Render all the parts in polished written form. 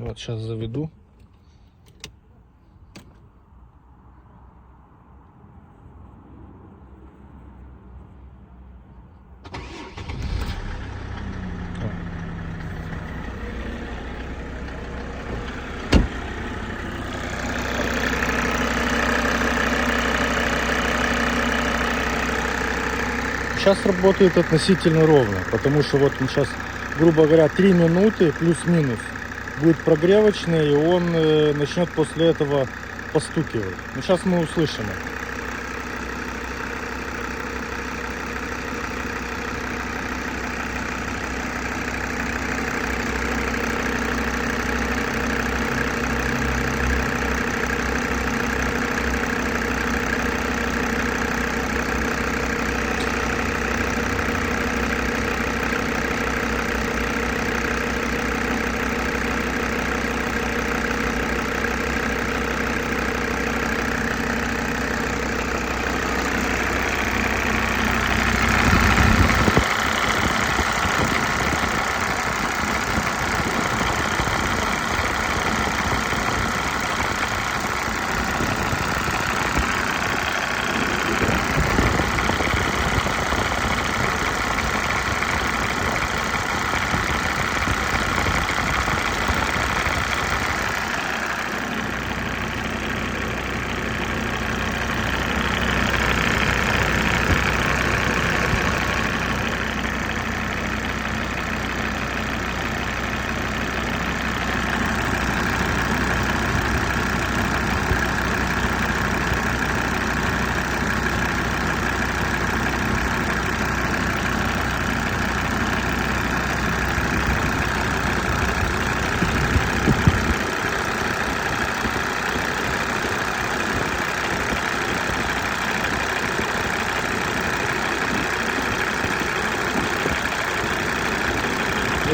Вот сейчас заведу. Сейчас работает относительно ровно, потому что вот сейчас, грубо говоря, 3 минуты плюс-минус будет прогревочный, и он начнет после этого постукивать. Но сейчас мы услышим.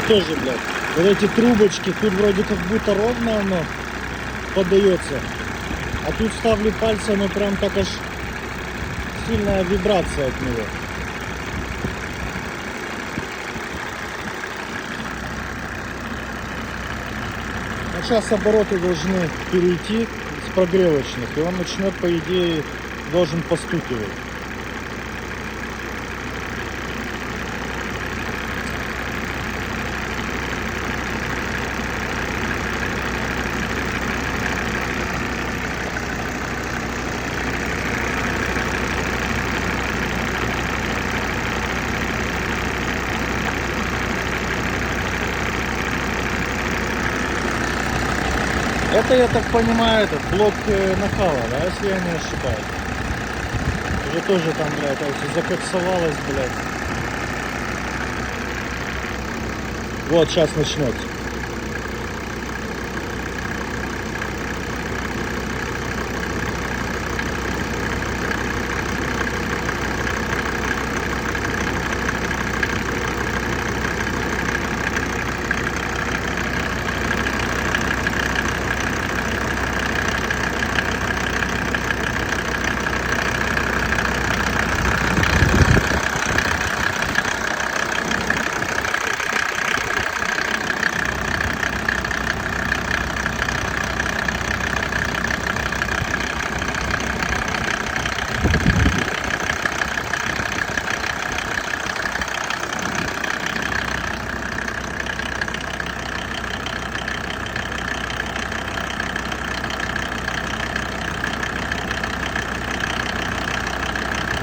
Тоже, блядь, вот эти трубочки, тут вроде как будто ровно оно подается, а тут ставлю пальцем, и прям так аж сильная вибрация от него. А сейчас обороты должны перейти с прогревочных, и он начнет, по идее, должен постукивать. Это, я так понимаю, этот блок накала, да, если я не ошибаюсь. Уже тоже там, блядь, все закоксовалось, блядь. Вот, сейчас начнется.